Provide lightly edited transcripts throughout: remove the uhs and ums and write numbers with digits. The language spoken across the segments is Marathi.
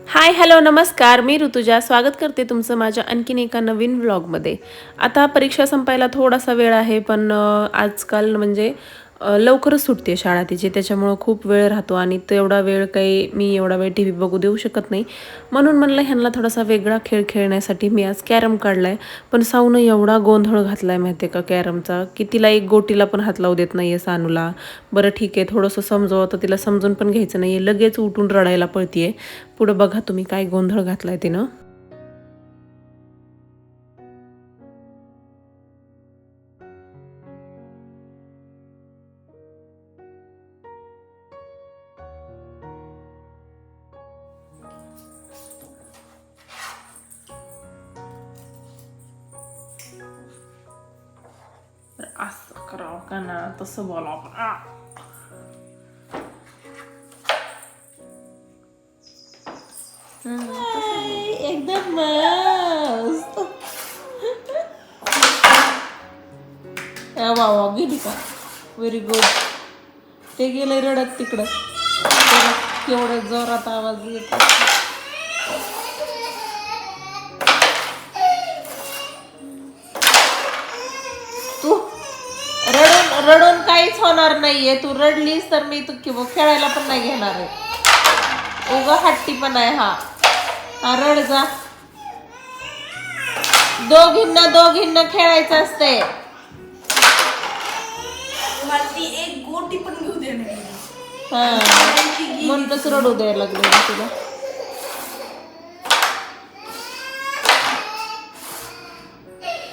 हाय हॅलो नमस्कार, मी ऋतुजा स्वागत करते तुमचं माझ्या आणखीन एका नवीन व्लॉगमध्ये. आता परीक्षा संपायला थोडासा वेळ आहे, पण आजकाल म्हणजे लवकरच सुटते शाळा तिची, त्याच्यामुळं खूप वेळ राहतो आणि तेवढा वेळ काही मी एवढा वेळ टी व्ही बघू देऊ शकत नाही. म्हणून म्हणलं ह्यांना थोडासा वेगळा खेळ खेळण्यासाठी मी आज कॅरम काढलाय. पण साऊनं एवढा गोंधळ घातलाय माहिती आहे का कॅरमचा, की तिला एक गोटीला पण हात लावू देत नाहीये सानूला. बरं ठीक आहे, थोडंसं समजावं तर तिला समजून पण घ्यायचं नाहीये, लगेच उठून रडायला पळतीये. पुढं बघा तुम्ही काय गोंधळ घातलाय तिनं. असं करावं का ना, तसं बोलावं का. एकदम मस्त. वा गेली का, व्हेरी गुड. ते गेले रडत तिकडं, केवढं जोरात आवाज येतो. तू रडून रडून काहीच होणार नाहीये, तू रडलीस तर मी तू खेळायला पण नाही घेणार आहे. उगा हट्टी पण आहे हा. रड जा. दोघींना खेळायचं असते. एक गोटी पण घेऊ दे नाही. म्हणूनच रडू द्यायला लागले तुला.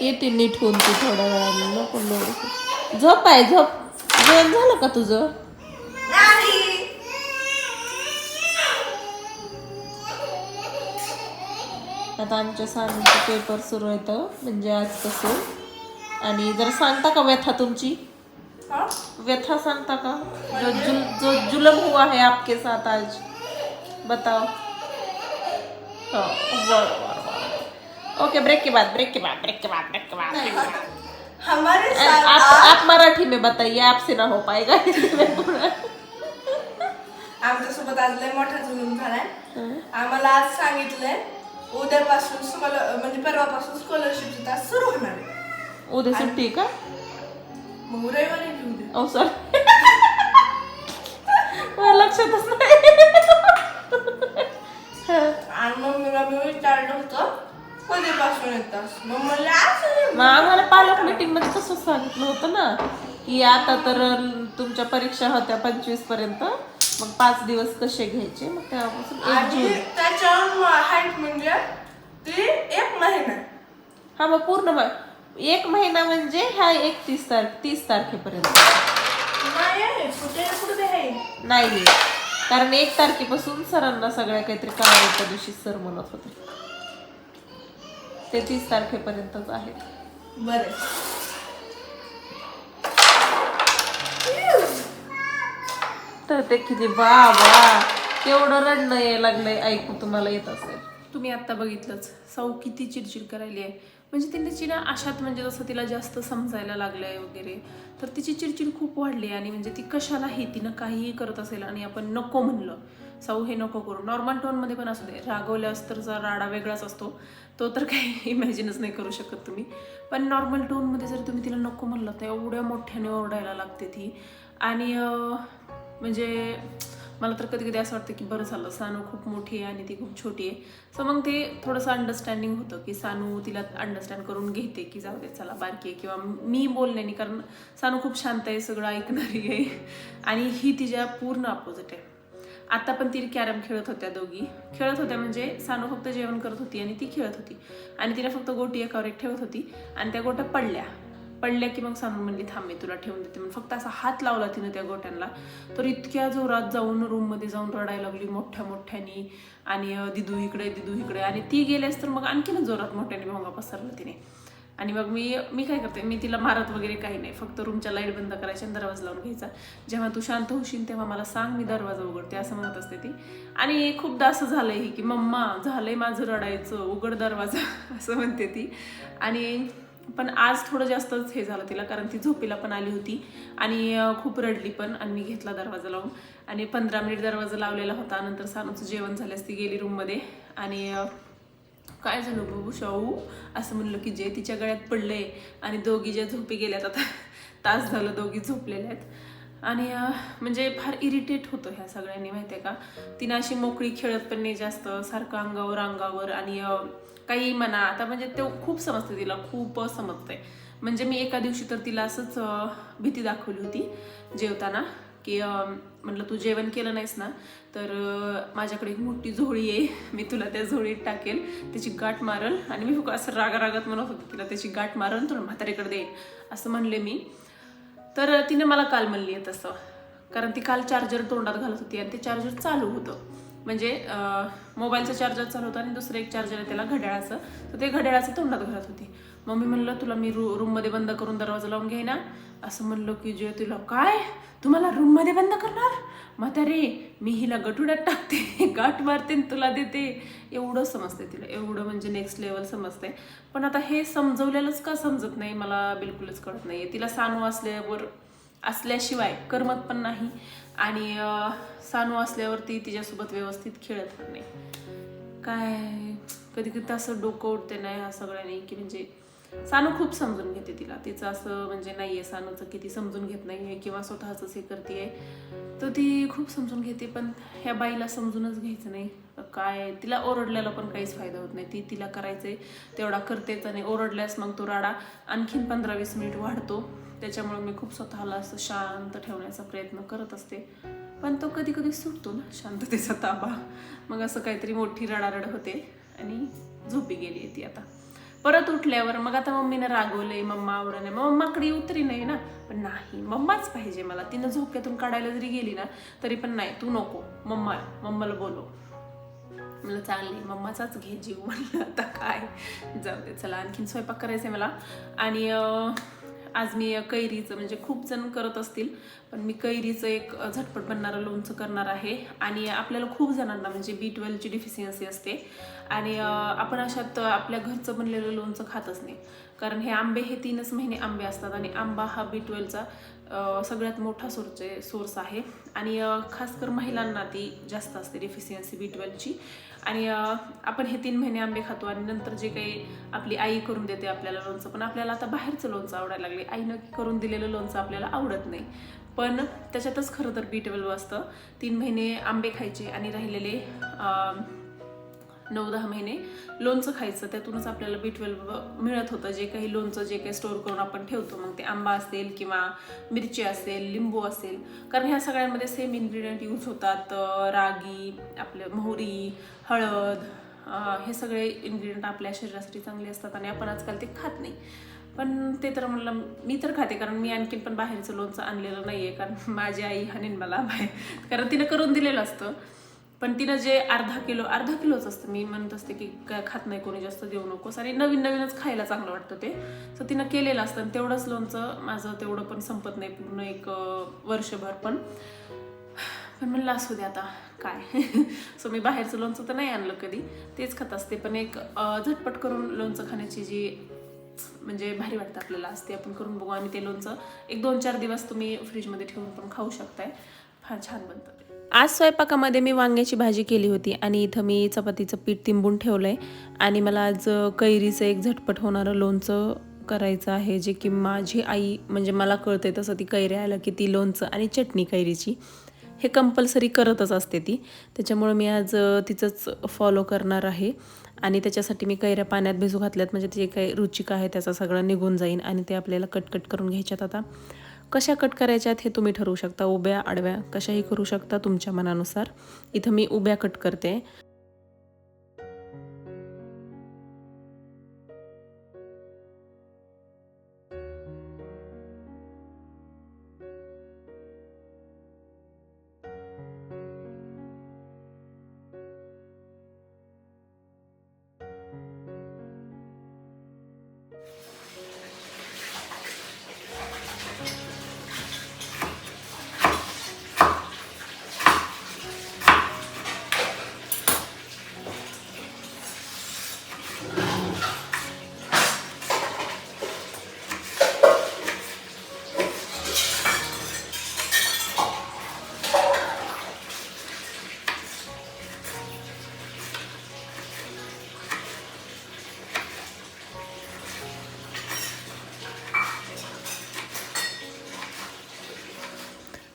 येते नीट होऊन ती थोड्या वेळाने, नको लोड. झोप आहे, झोप. जेवण झालं का तुझं? आता आमच्या सानूचे पेपर सुरू आहेत, म्हणजे आजपासून. आणि जरा सांगता का व्यथा तुमची? व्यथा सांगता का? जो जुलम हुआ है आपके साथ आज, बताओ. ओके, ब्रेक के बाद. हमारे आप मराठी में बताइए, आपसे ना हो पाएगा. आमच्यासोबत आज लय मोठा जुलूम झालाय. आम्हाला आज सांगितलंय उद्यापासून म्हणजे परवापासून स्कॉलरशिपची तास सुरू होणार आहे. उद्या सुट्टी का? मग रविवारी घेऊ दे. ओ सॉरी, मला लक्षातच नाही. आणि मम्मीला मी विचारलं होतं कधीपासून येतात, मग म्हणलं आज. मग आम्हाला पालक मीटिंग मध्ये तसं सांगितलं होतं ना, की आता तर तुमच्या परीक्षा होत्या 25 पर्यंत, मग 5 दिवस कसे घ्यायचे, मग तेव्हापासून 1 जून. त्याच्यावर हाईट म्हणजे ती 1 महिना. हा, मग पूर्ण 1 महिना म्हणजे ह्या 30 तारखेपर्यंत नाही, कारण 1 तारखेपासून सरांना सगळ्या काहीतरी काम त्या दिवशी सर म्हणत होते, ते 30 तारखेपर्यंतच आहे. बरं. तर ते किती बाबा तेवढं रडणं यायला लागलंय, ऐकू तुम्हाला येत असेल. तुम्ही आता बघितलंच सौ किती चिडचिड करायली आहे. म्हणजे तिने ना अशात, म्हणजे जसं तिला जास्त समजायला लागलंय वगैरे, तर तिची चिडचिड खूप वाढली. आणि म्हणजे ती कशालाही तिनं काहीही करत असेल आणि आपण नको म्हणलं, सौ हे नको करू, नॉर्मल टोनमध्ये पण असू दे, रागवल्यास तर राडा वेगळाच असतो, तो तर काही इमॅजिनच नाही करू शकत तुम्ही. पण नॉर्मल टोनमध्ये जर तुम्ही तिला नको म्हणलं तर एवढ्या मोठ्याने ओरडायला लागते ती. आणि म्हणजे मला तर कधी कधी असं वाटतं की बरं झालं, सानू खूप मोठी आहे आणि ती खूप छोटी आहे. सो मग ते थोडंसं अंडरस्टँडिंग होतं की सानू तिला अंडरस्टँड करून घेते की जाऊ दे चला बारकी आहे, किंवा मी बोलण्यानी, कारण सानू खूप शांत आहे, सगळं ऐकणारी आहे. आणि ही तिच्या पूर्ण अपोजिट आहे. आता पण ती कॅरम खेळत होत्या म्हणजे सानू फक्त जेवण करत होती आणि ती खेळत होती, आणि तिने फक्त गोटी एकावर एक ठेवत होती, आणि त्या गोट्या पडल्या की मग सानू म्हणली थांब मी तुला ठेवून देते, म्हणून फक्त असा हात लावला तिने त्या गोट्यांना, तर इतक्या जोरात जाऊन रूममध्ये जाऊन रडायला लागली मोठ्यानी. आणि दिदू इकडे, आणि ती गेल्यास तर मग आणखीन जोरात मोठ्याने भोंगा पसरला तिने. आणि मग मी काय करते, मी तिला मारत वगैरे काही नाही, फक्त रूमच्या लाईट बंद करायची आणि दरवाजा लावून घ्यायचा. जेव्हा तू शांत होशील तेव्हा मला सांग, मी दरवाजा उघडते, असं म्हणत असते ती. आणि खूपदा असं झालंय की मम्मा झालंय माझं रडायचं, उघड दरवाजा, असं म्हणते ती. आणि पण आज थोडं जास्तच हे झालं तिला, कारण ती झोपेला पण आली होती आणि खूप रडली पण. आणि मी घेतला दरवाजा लावून आणि 15 मिनिट दरवाजा लावलेला होता. नंतर सानूचं जेवण झाल्यास ती गेली रूममध्ये. आणि काय झालं बाबू शाहू असं म्हणलं की जे तिच्या गळ्यात पडलंय. आणि दोघी ज्या झोपी गेल्यात आता तास झालं दोघी झोपलेल्या आहेत. आणि म्हणजे फार इरिटेट होतं ह्या सगळ्यांनी, माहिती आहे का. तिनं अशी मोकळी खेळत पण नाही जास्त, सारखं अंगावर. आणि काही म्हणा आता, म्हणजे ते खूप समजते तिला, खूप समजतंय. म्हणजे मी एका दिवशी तर तिला असंच भीती दाखवली होती जेवताना, की म्हटलं तू जेवण केलं नाहीस ना तर माझ्याकडे एक मोठी झोळी आहे, मी तुला त्या झोळीत टाकेल, त्याची गाठ मारल. आणि मी असं रागारागात म्हणत होते तिला, त्याची गाठ मारल तुला म्हातारीकडे देईन असं म्हणले मी. तर तिने मला काल म्हणली आहे तसं, कारण ती काल चार्जर तोंडात घालत होती आणि ते चार्जर चालू होतं. म्हणजे मोबाईलचं चार्जर चालू होतं आणि दुसरं एक चार्जर आहे त्याला घड्याळाचं, तर ते घड्याळाचं तोंडात घालत होती. मग मी म्हणलं तुला मी रूममध्ये बंद करून दरवाजा लावून घे ना असं म्हणलं की जे तुला काय तुम्हाला रूममध्ये बंद करणार म्हातारे, मी हिला गटुड्यात टाकते, गाठ मारते तुला देते. एवढं समजते तिला, एवढं म्हणजे नेक्स्ट लेवल समजते. पण आता हे समजवलेलंच का समजत नाही मला बिलकुलच कळत नाही. तिला सानू असल्याशिवाय करमत पण नाही आणि सानू असल्यावरती तिच्यासोबत व्यवस्थित खेळत पण नाही. काय कधी कधी असं डोकं उठते नाही ह्या सगळ्यांनी, की म्हणजे सानू खूप समजून घेते तिला, तिचं असं म्हणजे नाहीये सानूचं की ती समजून घेत नाहीये किंवा स्वतःच हे करते, तर ती खूप समजून घेते. पण ह्या बाईला समजूनच घ्यायचं नाही. काय तिला ओरडल्याला पण काहीच फायदा होत नाही. तिला करायचंय तेवढा करतेच आणि ओरडल्यास मग तो राडा आणखीन 15-20 मिनिट वाढतो. त्याच्यामुळे मी खूप स्वतःला असं शांत ठेवण्याचा प्रयत्न करत असते, पण तो कधी कधी सुटतो ना शांततेचा ताबा. मग असं काहीतरी मोठी रडारड होते आणि झोपी गेली ती. आता परत उठल्यावर मग आता मम्मीनं रागवलंय, मम्मा आवडं नाही, मग मम्माकडे उतरी नाही ना, पण नाही मम्माच पाहिजे मला. तिनं झोक्यातून काढायला जरी गेली ना तरी पण नाही, तू नको, मम्माला बोलव. मला चांगली मम्माचाच घे जीव. म्हणलं आता काय जाऊ दे, चला आणखीन स्वयंपाक करायचंय मला. आणि आज मी कैरीचं, म्हणजे खूप जण करत असतील पण मी कैरीचं एक झटपट बनणारं लोणचं करणार आहे. आणि आपल्याला खूप जणांना म्हणजे B12ची डिफिशियन्सी असते आणि आपण अशात आपल्या घरचं बनलेलं लोणचं खातच नाही, कारण हे आंबे हे 3च महिने आंबे असतात आणि आंबा हा B12चा सगळ्यात मोठा सोर्स आहे. आणि खास कर महिलांना ती जास्त असते डिफिशियन्सी B12ची. आणि आपण हे 3 महिने आंबे खातो आणि नंतर जे काही आपली आई करून देते आपल्याला लोणचं, पण आपल्याला आता बाहेरचं लोणचं आवडायला लागले. आईनं करून दिलेलं लोणचं आपल्याला आवडत नाही, पण त्याच्यातच खरं तर B12 असतं. 3 महिने आंबे खायचे आणि राहिलेले 9-10 महिने लोणचं खायचं, त्यातूनच आपल्याला B12 मिळत होतं. जे काही लोणचं जे काही स्टोअर करून आपण ठेवतो, मग ते आंबा असेल किंवा मिरची असेल, लिंबू असेल, कारण ह्या सगळ्यांमध्ये सेम इन्ग्रेडियंट यूज होतात. रागी, आपलं मोहरी, हळद, हे सगळे इन्ग्रेडियंट आपल्या शरीरासाठी चांगले असतात आणि आपण आजकाल ते खात नाही. पण ते तर म्हणलं मी तर खाते, कारण मी आणखीन पण बाहेरचं लोणचं आणलेलं नाही आहे, कारण माझी आई हाणीन मला बाहेर, कारण तिनं करून दिलेलं असतं. पण तिनं जे अर्धा किलोच असतं, मी म्हणत असते की काय खात नाही कोणी, जास्त देऊ नकोस, आणि नवीनच खायला चांगलं वाटतं ते, तर तिनं केलेलं असतं. आणि तेवढंच लोणचं माझं तेवढं पण संपत नाही पूर्ण एक वर्षभर. पण म्हणलं असू दे आता काय. सो मी बाहेरचं लोणचं तर नाही आणलं कधी, तेच खात असते. पण एक झटपट करून लोणचं खाण्याची जी म्हणजे भारी वाटतं आपल्याला असते, आपण करून बघू. आणि ते लोणचं एक 2-4 दिवस तुम्ही फ्रीजमध्ये ठेवून पण खाऊ शकताय, फार छान बनतं. आज स्वयंपाकामध्ये मी वांग्याची भाजी केली होती आणि इथं मी चपातीचं पीठ तिंबून ठेवलं आहे. आणि मला आज कैरीचं एक झटपट होणारं लोणचं करायचं आहे, जे की माझी आई, म्हणजे मला कळते तसं, ती कैरी आलं की ती लोणचं आणि चटणी कैरीची हे कंपल्सरी करतच असते ती. त्याच्यामुळं मी आज तिचंच फॉलो करणार आहे. आणि त्याच्यासाठी मी कैऱ्या पाण्यात भिजू घातल्यात, म्हणजे जे काही रुचिक आहे त्याचा सगळं निघून जाईल. आणि ते आपल्याला कट करून घ्यायच्यात. आता कशा कट करायच्यात हे तुम्ही ठरवू शकता, उभ्या आडव्या कशाही करू शकता तुमच्या मनानुसार. इथं मी उभ्या कट करते.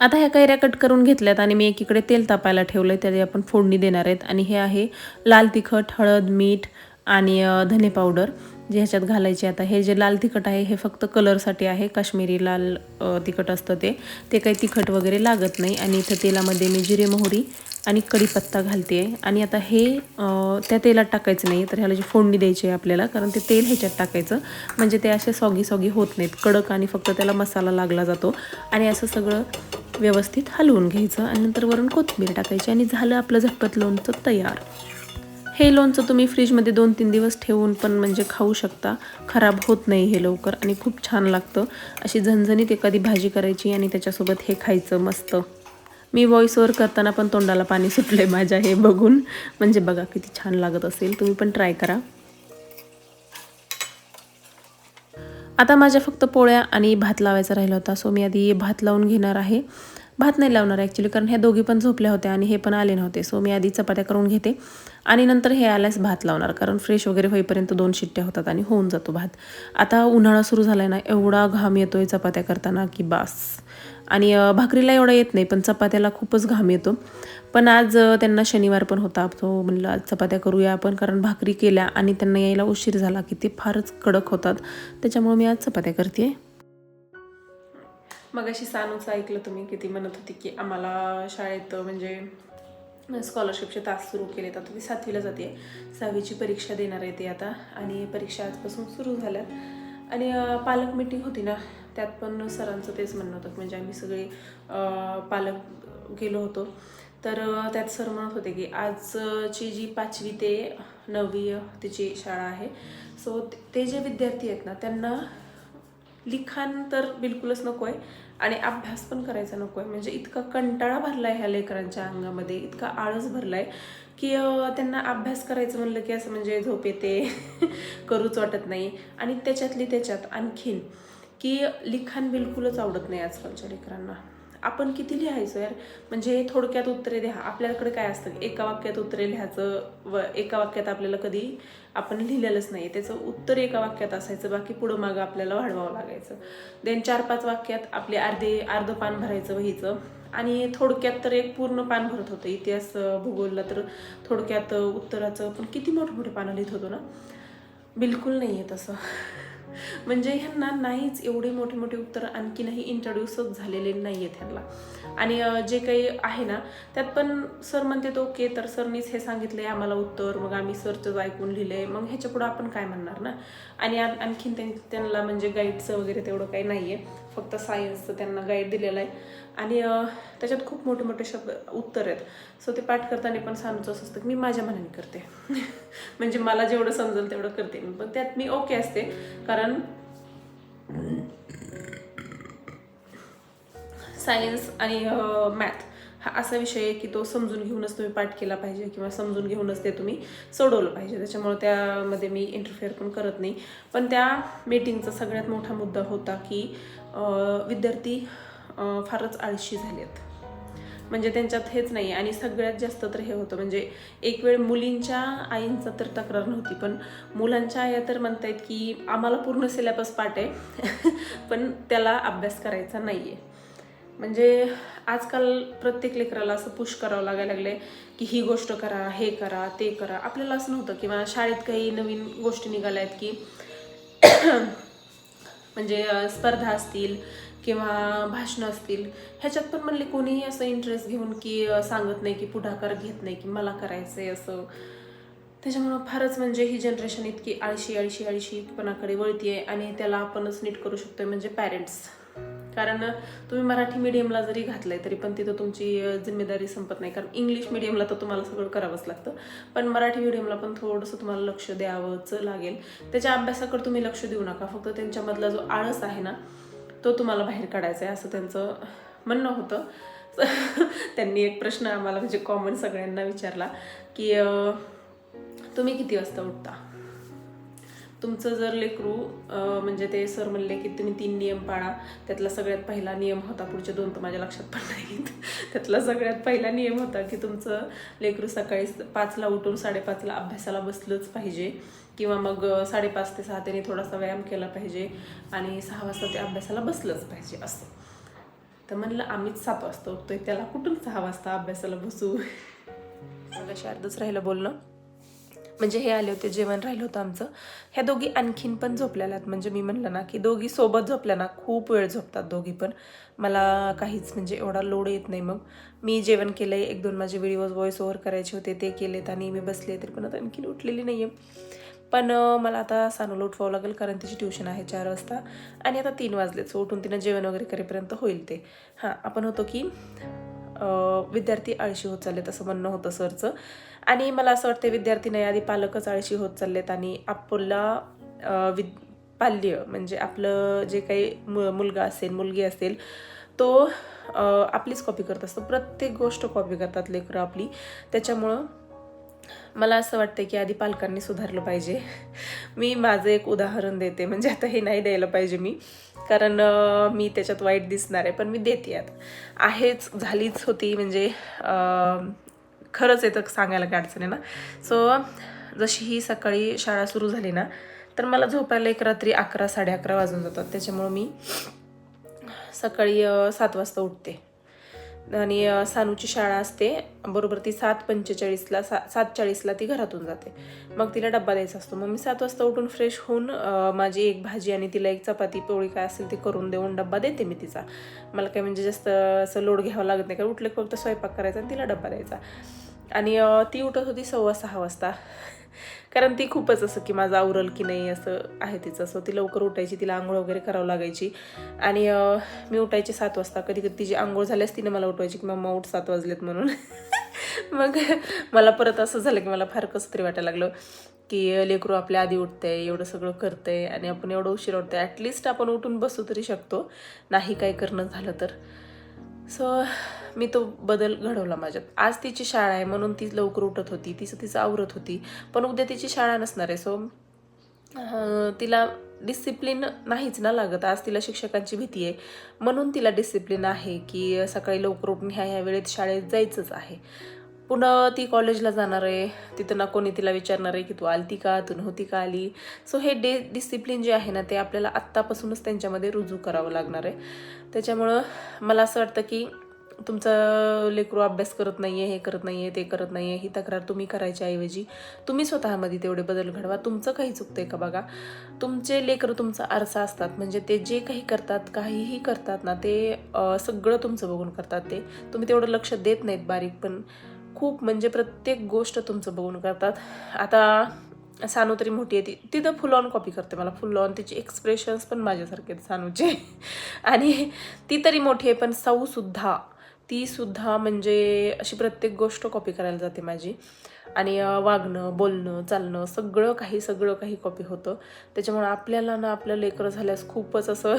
आता ह्या कैऱ्या कट करून घेतल्यात आणि मी एकीकडे तेल तापायला ठेवलं आहे, त्याची आपण फोडणी देणार आहेत. आणि हे आहे लाल तिखट, हळद, मीठ आणि धने पावडर जे ह्याच्यात घालायचे. आता हे जे लाल तिखट आहे हे फक्त कलरसाठी आहे, काश्मीरी लाल तिखट असतं ते काही तिखट वगैरे लागत नाही. आणि इथं तेलामध्ये मी जिरे, मोहरी आणि कढीपत्ता घालते आहे. आणि आता हे त्या तेलात टाकायचं नाही, तर ह्याला जी फोडणी द्यायची आहे आपल्याला, कारण ते तेल ह्याच्यात टाकायचं म्हणजे ते असे सॉगी होत नाहीत, कडक, आणि फक्त त्याला मसाला लागला जातो. आणि असं सगळं व्यवस्थित हलवून घ्यायचं आणि नंतर वरून कोथिंबीर टाकायची आणि झालं आपलं झटपट लोणचं तयार. हे लोणचं तुम्ही फ्रीजमध्ये 2-3 दिवस ठेवून पण म्हणजे खाऊ शकता, खराब होत नाही हे लवकर आणि खूप छान लागतं. अशी झणझणीत एखादी भाजी करायची आणि त्याच्यासोबत हे खायचं मस्त. मी व्हॉइस ओव्हर करताना पण तोंडाला पाणी सुटलंय माझ्या हे बघून, म्हणजे बघा किती छान लागत असेल, तुम्ही पण ट्राय करा. आता माझ्या फक्त पोळ्या आणि भात लावायचा राहिला होता, सो मी आधी भात लावून घेणार आहे. भात नाही लावणार ॲक्च्युली, कारण ह्या दोघी पण झोपल्या होत्या आणि हे पण आले नव्हते, सो मी आधी चपात्या करून घेते आणि नंतर हे आल्यास भात लावणार, कारण फ्रेश वगैरे होईपर्यंत 2 शिट्ट्या होतात आणि होऊन जातो भात. आता उन्हाळा सुरू झाला आहे ना, एवढा घाम येतोय चपात्या करताना की बास. आणि भाकरीला एवढा येत नाही, पण चपात्याला खूपच घाम येतो. पण आज त्यांना शनिवार पण होता, तो म्हणलं आज चपात्या करूया आपण, कारण भाकरी केल्या आणि त्यांना यायला उशीर झाला की ते फारच कडक होतात, त्याच्यामुळे मी आज चपात्या करते. मग अशी सानूचं ऐकलं तुम्ही, किती म्हणत होती की आम्हाला शाळेत म्हणजे स्कॉलरशिपचे तास सुरू केलेत. आता ती 7वीला जाते, 6वीची परीक्षा देणार आहे ती आता, आणि परीक्षा आजपासून सुरू झाल्यात. आणि पालक मीटिंग होती ना, त्यात पण सरांचं तेच म्हणणं होतं, म्हणजे आम्ही सगळे पालक गेलो होतो, तर त्यात सर म्हणत होते की आजची जी 5वी ते 9वी तिची शाळा आहे, सो ते जे विद्यार्थी आहेत ना त्यांना लिखाण तर बिलकुलच नको आहे आणि अभ्यास पण करायचा नको आहे. म्हणजे इतका कंटाळा भरला आहे ह्या लेकरांच्या अंगामध्ये, इतका आळस भरला आहे की त्यांना अभ्यास करायचं म्हणलं की असं म्हणजे झोप येते, करूच वाटत नाही. आणि त्याच्यात आणखीन की लिखाण बिलकुलच आवडत नाही आजकालच्या लेकरांना. आपण किती लिहायचं यार, म्हणजे थोडक्यात उत्तरे द्या. आपल्याकडे काय असतं, एका वाक्यात उत्तरे लिहायचं, एका वाक्यात आपल्याला कधी आपण लिहिलेलंच नाही, त्याचं उत्तर एका वाक्यात असायचं, बाकी पुढं मागं आपल्याला वाढवावं लागायचं. देन 4-5 वाक्यात आपले अर्धं पान भरायचं वहीचं, आणि थोडक्यात तर एक पूर्ण पान भरत होतं. इतिहास भूगोलला तर थोडक्यात उत्तराचं पण किती मोठे पानं लिहित होतो ना. बिलकुल नाही आहे तसं. म्हणजे ह्यांना नाहीच, एवढे मोठे उत्तर आणखीनही इंट्रोड्यूसच झालेले नाही आहेत ह्यांना. आणि जे काही आहे ना त्यात पण सर म्हणते ओके, तर सरनीच हे सांगितलंय आम्हाला उत्तर, मग आम्ही सरचंच ऐकून लिहिलंय, मग ह्याच्या पुढं आपण काय म्हणणार ना. आणि आणखीन त्यांना म्हणजे गाईडचं वगैरे तेवढं काही नाही आहे, फक्त सायन्सचं त्यांना गाईड दिलेलं आहे. आणि त्याच्यात खूप मोठे शब्द उत्तर आहेत, सो ते पाठ करताना पण सानूचं असं असतं की मी माझ्या मनाने करते. म्हणजे मला जेवढं समजेल तेवढं करते मी, पण त्यात मी ओके असते, कारण सायन्स आणि मॅथ हा असा विषय आहे की तो समजून घेऊनच तुम्ही पाठ केला पाहिजे, किंवा समजून घेऊनच ते तुम्ही सोडवलं पाहिजे. त्याच्यामुळे त्यामध्ये मी इंटरफेअर पण करत नाही. पण त्या मीटिंगचा सगळ्यात मोठा मुद्दा होता की विद्यार्थी फारच आळशी झालेत, म्हणजे त्यांच्यात हेच नाही. आणि सगळ्यात जास्त तर हे होतं, म्हणजे एक वेळ मुलींच्या आईंचा तर तक्रार नव्हती, पण मुलांच्या आया तर म्हणतायत की आम्हाला पूर्ण सिलेबस पाठ आहे पण त्याला अभ्यास करायचा नाही आहे. म्हणजे आजकाल प्रत्येक लेकराला असं पुश करावं लागायला लागलंय की ही गोष्ट करा, हे करा, ते करा. आपल्याला असं नव्हतं, किंवा शाळेत काही नवीन गोष्टी निघाल्या आहेत की म्हणजे स्पर्धा असतील किंवा भाषणं असतील, ह्याच्यात पण म्हणले कोणीही असं इंटरेस्ट घेऊन की सांगत नाही, की पुढाकार घेत नाही की मला करायचं आहे असं. त्याच्यामुळं फारच म्हणजे ही जनरेशन इतकी आळशीपणाकडे वळती आहे, आणि त्याला आपणच नीट करू शकतोय म्हणजे पॅरेंट्स. कारण तुम्ही मराठी मीडियमला जरी घातलंय तरी पण तिथं तुमची जिम्मेदारी संपत नाही, कारण इंग्लिश मीडियमला तर तुम्हाला सगळं करावंच लागतं, पण मराठी मीडियमला पण थोडंसं तुम्हाला लक्ष द्यावंच लागेल. त्याच्या अभ्यासाकडे तुम्ही लक्ष देऊ नका, फक्त त्यांच्यामधला जो आळस आहे ना तो तुम्हाला बाहेर काढायचा आहे, असं त्यांचं म्हणणं होतं. त्यांनी एक प्रश्न आम्हाला म्हणजे कॉमन सगळ्यांना विचारला की तुम्ही किती वाजता उठता. तुमचं जर लेकरू म्हणजे ते सर म्हणले की तुम्ही 3 नियम पाळा, त्यातला सगळ्यात पहिला नियम होता, पुढचे 2 तर माझ्या लक्षात पण नाहीत, त्यातला सगळ्यात पहिला नियम होता की तुमचं लेकरू सकाळी 5ला उठून 5:30ला अभ्यासाला बसलंच पाहिजे, किंवा मग 5:30 ते 6 त्यांनी थोडासा व्यायाम केला पाहिजे, आणि 6 वाजता ते अभ्यासाला बसलंच पाहिजे असं. तर म्हणलं आम्हीच 7 वाजता उठतोय, त्याला कुठून 6 वाजता अभ्यासाला बसू. मग अर्धच राहिलं बोलणं. म्हणजे हे आले होते, जेवण राहिलं होतं आमचं. ह्या दोघी आणखीन पण झोपलेल्या आहेत. म्हणजे मी म्हणलं ना की दोघी सोबत झोपल्या ना खूप वेळ झोपतात दोघी पण. मला काहीच म्हणजे एवढा लोड येत नाही. मग मी जेवण केलं आहे, 1-2 माझे व्हिडिओज व्हॉइस ओव्हर करायचे होते ते केलेत आणि मी बसले, तरी पण आता आणखीन उठलेली नाही आहे. पण मला आता सानूला उठवावं लागेल कारण तिची ट्युशन आहे 4 वाजता आणि आता 3 वाजलेत. सो उठून तिनं जेवण वगैरे करेपर्यंत होईल ते. हां, आपण होतो की विद्यार्थी आळशी होत चाललेत असं म्हणणं होतं सरचं. आणि मला असं वाटतं विद्यार्थी नाही, आधी पालकच आळशी होत चाललेत आणि आपला पाल्य म्हणजे आपलं जे काही मुलगा असेल मुलगी असेल तो आपलीच कॉपी करत असतो. प्रत्येक गोष्ट कॉपी करतात लेकरं आपली. त्याच्यामुळं मला असं वाटतं की आधी पालकांनी सुधारलं पाहिजे. मी माझं एक उदाहरण देते, म्हणजे आता हे नाही द्यायला पाहिजे मी, कारण मी त्याच्यात वाईट दिसणार आहे, पण मी देते आता. आहेच, झालीच होती म्हणजे खरंच येतं सांगायला काय अडचण आहे ना. सो जशी ही सकाळी शाळा सुरू झाली ना तर मला झोपायला एक रात्री 11-11:30 वाजून जातात. त्याच्यामुळं मी सकाळी 7 वाजता उठते आणि सानूची शाळा असते बरोबर ती 7:45ला 7:40ला ती घरातून जाते. मग तिला डब्बा द्यायचा असतो. मग मी 7 वाजता उठून फ्रेश होऊन माझी एक भाजी आणि तिला एक चपाती पोळी काय असेल ते करून देऊन डब्बा देते मी तिचा. मला काय म्हणजे जास्त असं लोड घ्यावं लागत नाही, कारण उठले फक्त स्वयंपाक करायचा आणि तिला डब्बा द्यायचा. आणि ती उठत होती 6:15 वाजता, कारण ती खूपच असं की माझं आवरल की नाही असं आहे तिचं. सो ती लवकर उठायची, तिला आंघोळ वगैरे करावं लागायची आणि मी उठायचे 7 वाजता. कधी कधी तिची आंघोळ झाल्यास तिने मला उठवायची की मम्मा उठ 7 वाजलेत म्हणून. मग मला परत असं झालं की मला फार कसं तरी वाटायला लागलं की लेकरू आपल्या आधी उठतंय, एवढं सगळं करतंय आणि आपण एवढं उशीर उठतंय. ॲटलिस्ट आपण उठून बसू तरी शकतो, नाही काय करणं झालं तर. सो मी तो बदल घडवला माझ्यात. आज तिची शाळा आहे म्हणून ती लवकर उठत होती, तिचं आवरत होती. पण उद्या तिची शाळा नसणार आहे. सो तिला डिसिप्लिन नाहीच ना लागत. आज तिला शिक्षकांची भीती आहे म्हणून तिला डिसिप्लिन आहे की सकाळी लवकर उठून ह्या वेळेत शाळेत जायचंच आहे. पुन्हा ती कॉलेजला जाणार आहे, तिथं ना कोणी तिला विचारणार आहे की तू आलती का, तू नव्हती का आली. सो हे डिसिप्लिन जे आहे ना ते आपल्याला आत्तापासूनच त्यांच्यामध्ये रुजू करावं लागणार आहे. त्याच्यामुळं मला असं वाटतं की तुमचं लेकरू अभ्यास करत नाही आहे, हे करत नाही आहे, ते करत नाही आहे, ही तक्रार तुम्ही करायच्या ऐवजी तुम्ही स्वतःमध्ये तेवढे बदल घडवा. तुमचं काही चुकतंय का बघा. तुमचे लेकरं तुमचा आरसा असतात, म्हणजे ते जे काही करतात, काहीही करतात ना ते सगळं तुमचं बघून करतात. ते तुम्ही तेवढं लक्ष देत नाहीत बारीक, पण खूप म्हणजे प्रत्येक गोष्ट तुमचं बघून करतात. आता सानू तरी मोठी आहे, तिथं फुल ऑन कॉपी करते मला, फुल ऑन. तिचे एक्सप्रेशन्स पण माझ्यासारखे आहेत सानूचे. आणि ती तरी मोठी आहे, पण ती सुद्धा म्हणजे अशी प्रत्येक गोष्ट कॉपी करायला जाते माझी. आणि वागणं, बोलणं, चालणं सगळं काही कॉपी होतं. त्याच्यामुळे आपल्याला ना आपलं लेकरं झाल्यास खूपच असं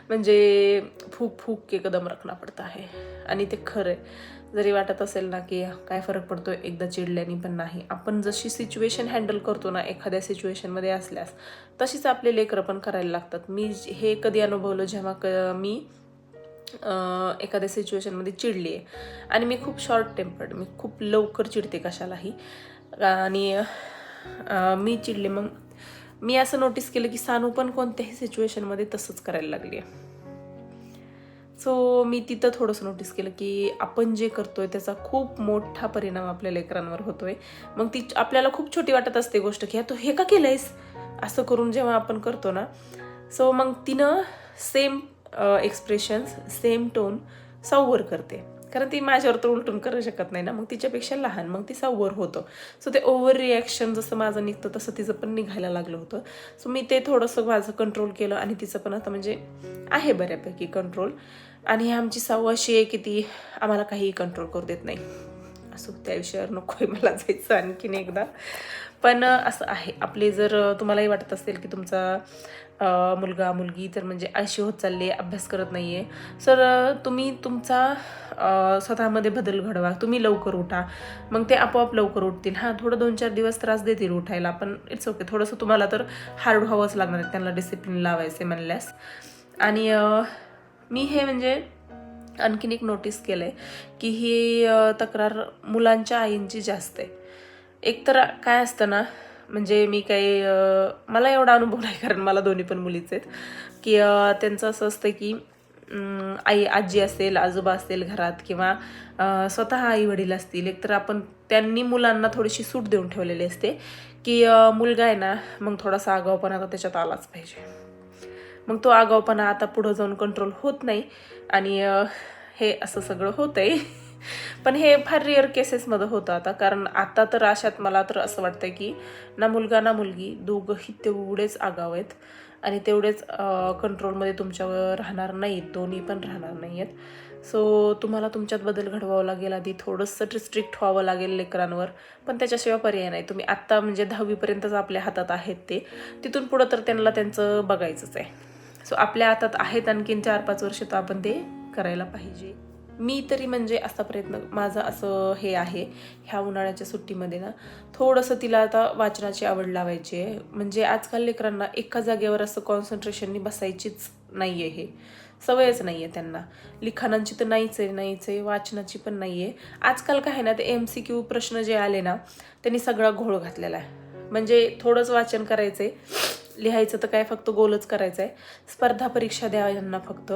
म्हणजे फूक के कदम रखना पडता आहे. आणि ते खरं आहे. जरी वाटत असेल ना की काय फरक पडतो एकदा चिडल्याने, पण नाही. आपण जशी सिच्युएशन हँडल करतो ना एखाद्या सिच्युएशनमध्ये असल्यास, तशीच आपले लेकरं पण करायला लागतात. मी हे कधी अनुभवलं जेव्हा मी एखाद्या सिच्युएशनमध्ये चिडली आहे. आणि मी खूप शॉर्ट टेम्पर्ड, मी खूप लवकर चिडते कशालाही. आणि मी चिडले, मग मी असं नोटीस केलं की सानू पण कोणत्याही सिच्युएशनमध्ये तसंच करायला लागली आहे. सो मी तिथं थोडंसं नोटीस केलं की आपण जे करतोय त्याचा खूप मोठा परिणाम आपल्या लेकरांवर होतोय. मग ती आपल्याला खूप छोटी वाटत असते गोष्ट की तू हे का केलंयस असं करून जेव्हा आपण करतो ना. सो मग तिनं सेम एक्सप्रेशन्स, सेम टोन साऊवर करते, कारण ती माझ्यावर तर उलटून करू शकत नाही ना. मग तिच्यापेक्षा लहान, मग ती साऊवर होतं. सो ते ओव्हर रिॲक्शन जसं माझं निघतं तसं तिचं पण निघायला लागलं होतं. सो मी ते थोडंसं माझं कंट्रोल केलं आणि तिचं पण आता म्हणजे आहे बऱ्यापैकी कंट्रोल. आणि आमची साऊ अशी आहे की ती आम्हाला काहीही कंट्रोल करू देत नाही. असो, त्या विषयावर नको आहे मला जायचं आणखीन एकदा. पण असं आहे आपले, जर तुम्हालाही वाटत असेल की तुमचा मुलगा मुलगी तर म्हणजे आळशी होत चालली आहे, अभ्यास करत नाही आहे, तर तुम्ही तुमचा स्वतःमध्ये बदल घडवा. तुम्ही लवकर उठा, मग ते आपोआप लवकर उठतील. हां, थोडं 2-4 दिवस त्रास देतील उठायला, पण इट्स ओके. थोडंसं तुम्हाला तर हार्ड व्हावंच लागणार आहे त्यांना डिसिप्लिन लावायचे म्हणल्यास. आणि मी हे म्हणजे आणखीन एक नोटीस केलं आहे की ही तक्रार मुलांच्या आईंची जास्त आहे. एकतर काय असतं ना, म्हणजे मी काही मला एवढा अनुभव नाही, कारण मला दोन्ही पण मुलीच आहेत, की त्यांचं असं असतं की आई आजी असेल, आजोबा असेल घरात, किंवा स्वतः आई वडील असतील, एकतर आपण त्यांनी मुलांना थोडीशी सूट देऊन ठेवलेली असते की मुलगा आहे ना मग थोडासा आगाऊपणा आता त्याच्यात आलाच पाहिजे. मग तो आगाऊपणा आता पुढं जाऊन कंट्रोल होत नाही आणि हे असं सगळं होतंय. पण हे फार रेअर केसेसमध्ये होतं आता, कारण आता तर अशात मला तर असं वाटतंय की ना मुलगा ना मुलगी दोघंही तेवढेच आगाऊ आहेत आणि तेवढेच कंट्रोलमध्ये तुमच्यावर राहणार नाहीत, दोन्ही पण राहणार नाही आहेत. सो तुम्हाला तुमच्यात बदल घडवावा लागेल, आधी थोडंसं स्ट्रिक्ट व्हावं लागेल लेकरांवर, पण त्याच्याशिवाय पर्याय नाही. तुम्ही आत्ता म्हणजे 10वीपर्यंतच आपल्या हातात आहेत ते, तिथून पुढं तर त्यांना त्यांचं बघायचंच आहे. सो आपल्या हातात आहेत आणखीन 4-5 वर्ष तर आपण ते करायला पाहिजे. मी तरी म्हणजे असा प्रयत्न माझं असं हे आहे, ह्या उन्हाळ्याच्या सुट्टीमध्ये ना थोडंसं तिला आता वाचनाची आवड लावायची आहे. म्हणजे आजकाल लेकरांना एका जागेवर असं कॉन्सन्ट्रेशननी बसायचीच नाही आहे, हे सवयच नाही आहे त्यांना. लिखाणांची तर नाहीच आहे, वाचनाची पण नाही आहे. आजकाल काय आहे ना, ते MCQ प्रश्न जे आले ना त्यांनी सगळा घोळ घातलेला आहे. म्हणजे थोडंच वाचन करायचंय, लिहायचं तर काय फक्त गोलच करायचं आहे. स्पर्धा परीक्षा द्या यांना फक्त,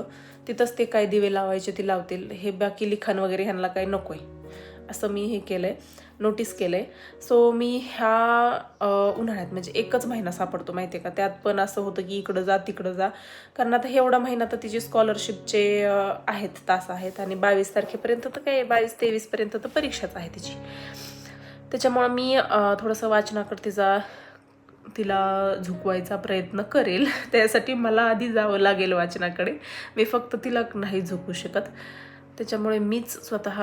तिथंच ते काय दिवे लावायचे ते लावतील, हे बाकी लिखाण वगैरे ह्यांना काही नको आहे, असं मी हे केलं आहे, नोटीस केलं आहे. सो मी ह्या उन्हाळ्यात म्हणजे 1च महिना सापडतो माहिती आहे का, त्यात पण असं होतं की इकडं जा तिकडं जा, कारण आता हे एवढा महिना तर तिचे स्कॉलरशिपचे आहेत तास आहेत आणि 22 तारखेपर्यंत तर काय 22-23पर्यंत तर परीक्षाच आहे तिची. त्याच्यामुळं मी थोडंसं वाचनाकडे तिला झुकवायचा प्रयत्न करेल. त्यासाठी मला आधी जावं लागेल वाचनाकडे, मी फक्त तिला नाही झुकू शकत. त्याच्यामुळे मीच स्वतः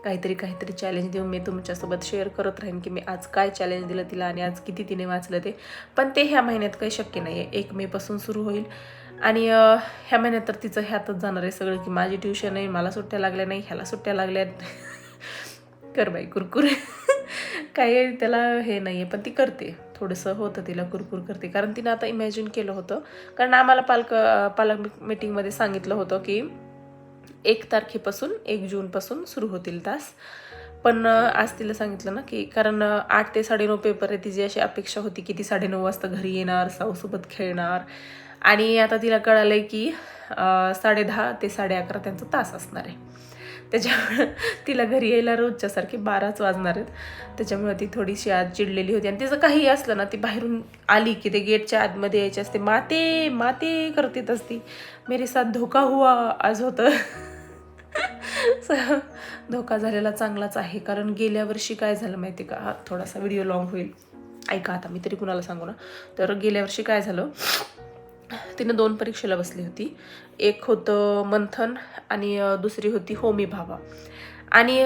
काहीतरी चॅलेंज देऊन मी तुमच्यासोबत शेअर करत राहीन की मी आज काय चॅलेंज दिलं तिला आणि आज किती तिने वाचलं ते. पण ते ह्या महिन्यात काही शक्य नाही आहे, 1 मेपासून सुरू होईल आणि ह्या महिन्यात तर तिचं ह्यातच जाणार आहे सगळं, की माझी ट्युशन आहे, मला सुट्ट्या लागल्या नाही, ह्याला सुट्ट्या लागल्यात. कर बाई कुरकुर. काही त्याला हे नाही आहे, पण ती करते, थोडंसं होतं तिला कुरकुर करते. कारण तिनं आता इमॅजिन केलं होतं, कारण आम्हाला पालक मीटिंगमध्ये सांगितलं होतं की 1 तारखेपासून 1 जूनपासून सुरू होतील तास. पण आज तिला सांगितलं ना की कारण 8 ते 9:30 पेपर आहे, तिची अशी अपेक्षा होती की ती 9:30 वाजता घरी येणार, साऊसोबत खेळणार, आणि आता तिला कळालं आहे की 10:30 ते 11:30 त्यांचा तास असणार आहे. त्याच्यामुळं तिला घरी यायला रोजच्यासारखे 12च वाजणार आहेत. त्याच्यामुळे ती थोडीशी आज चिडलेली होती आणि तिचं काही असलं ना, ती बाहेरून आली की ते गेटच्या आतमध्ये यायची असते, माते माते करतेच असती. मेरे साथ धोका हुआ आज होतं. धोका झालेला चांगलाच आहे, कारण गेल्या वर्षी काय झालं माहिती का, हा थोडासा व्हिडिओ लॉंग होईल, ऐका आता, मी तरी कुणाला सांगू ना. तर गेल्या वर्षी काय झालं, तिनं 2 परीक्षेला बसली होती. एक होतं मंथन आणि दुसरी होती होमी भाभा. आणि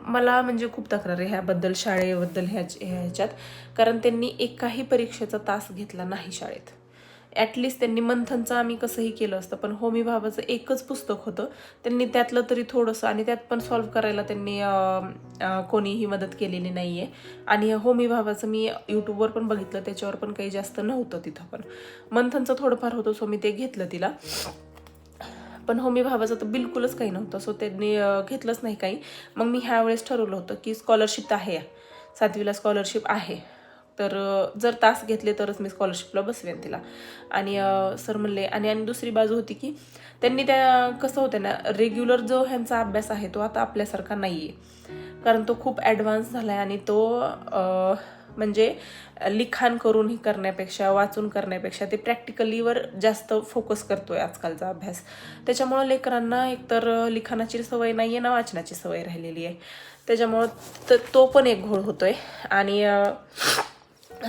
मला म्हणजे खूप तक्रार आहे ह्याबद्दल, शाळेबद्दल ह्याच्यात, कारण त्यांनी एकाही परीक्षेचा तास घेतला नाही शाळेत. ॲटलिस्ट त्यांनी मंथनचं आम्ही कसंही केलं असतं, पण होमी भाभाचं एकच पुस्तक होतं, त्यांनी त्यातलं तरी थोडंसं, आणि त्यात पण सॉल्व्ह करायला त्यांनी कोणीही मदत केलेली नाही आहे. आणि होमी भाभाचं मी यूट्यूबवर पण बघितलं, त्याच्यावर पण काही जास्त नव्हतं तिथं, पण मंथनचं थोडंफार होतं, सो मी ते घेतलं तिला. पण होमी भावाचं तर बिलकुलच काही नव्हतं, सो त्यांनी घेतलंच नाही काही. मग मी ह्यावेळेस ठरवलं होतं की स्कॉलरशिप आहे, 7वीला स्कॉलरशिप आहे, तर जर तास घेतले तरच मी स्कॉलरशिपला बसवेन तिला. आणि सर म्हणले, आणि दुसरी बाजू होती की त्यांनी त्या कसं होतं ना, रेग्युलर जो ह्यांचा अभ्यास आहे तो आता आपल्यासारखा नाही आहे, कारण तो खूप ॲडव्हान्स झाला आहे आणि तो म्हणजे लिखाण करून करण्यापेक्षा, वाचून करण्यापेक्षा ते प्रॅक्टिकलीवर जास्त फोकस करतोय आजकालचा अभ्यास. त्याच्यामुळं लेकरांना एकतर लिखाणाची सवय नाही आहे ना वाचनाची सवय राहिलेली आहे, त्याच्यामुळं तो पण एक घोळ होतोय. आणि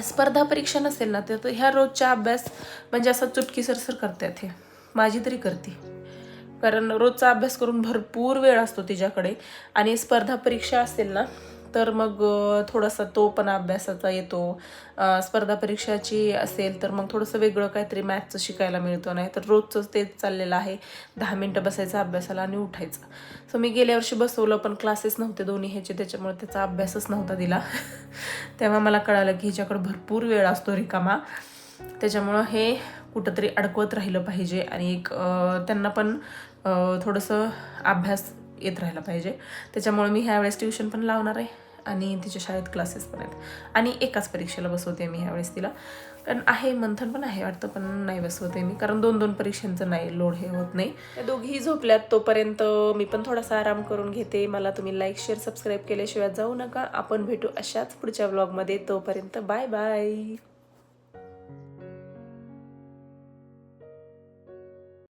स्पर्धा परीक्षा नसेल ना तर ह्या रोजचा अभ्यास म्हणजे असा चुटकी सरसर करतात, हे माझी तरी करते, कारण रोजचा अभ्यास करून भरपूर वेळ असतो तिच्याकडे. आणि स्पर्धा परीक्षा असेल ना तर मग थोडासा तो पण अभ्यासाचा येतो. स्पर्धा परीक्षाची असेल तर मग थोडंसं वेगळं काहीतरी मॅथ्सचं शिकायला मिळतं, नाही तर रोजचंच तेच चाललेलं आहे, 10 मिनटं बसायचं अभ्यासाला आणि उठायचं. सो मी गेल्या वर्षी बसवलं, पण क्लासेस नव्हते दोन्ही ह्याचे, त्याच्यामुळे त्याचा अभ्यासच नव्हता दिला. तेव्हा मला कळालं की हिच्याकडे भरपूर वेळ असतो रिकामा, त्याच्यामुळं हे कुठंतरी अडकवत राहिलं पाहिजे आणि एक त्यांना पण थोडंसं अभ्यास येत राहिला पाहिजे. त्याच्यामुळे मी ह्यावेळेस ट्युशन पण लावणार आहे आणि तिच्या शाळेत क्लासेस पण आहेत आणि एकाच परीक्षेला बसवते मी ह्यावेळेस तिला, कारण आहे मंथन पण आहे वाटतं, पण नाही बसवते मी, कारण 2-2 परीक्षांचं नाही लोड हे होत नाही. त्या दोघीही झोपल्यात, तोपर्यंत मी पण थोडासा आराम करून घेते. मला तुम्ही लाईक शेअर सबस्क्राईब केल्याशिवाय जाऊ नका. आपण भेटू अशाच पुढच्या व्लॉगमध्ये. तोपर्यंत बाय बाय.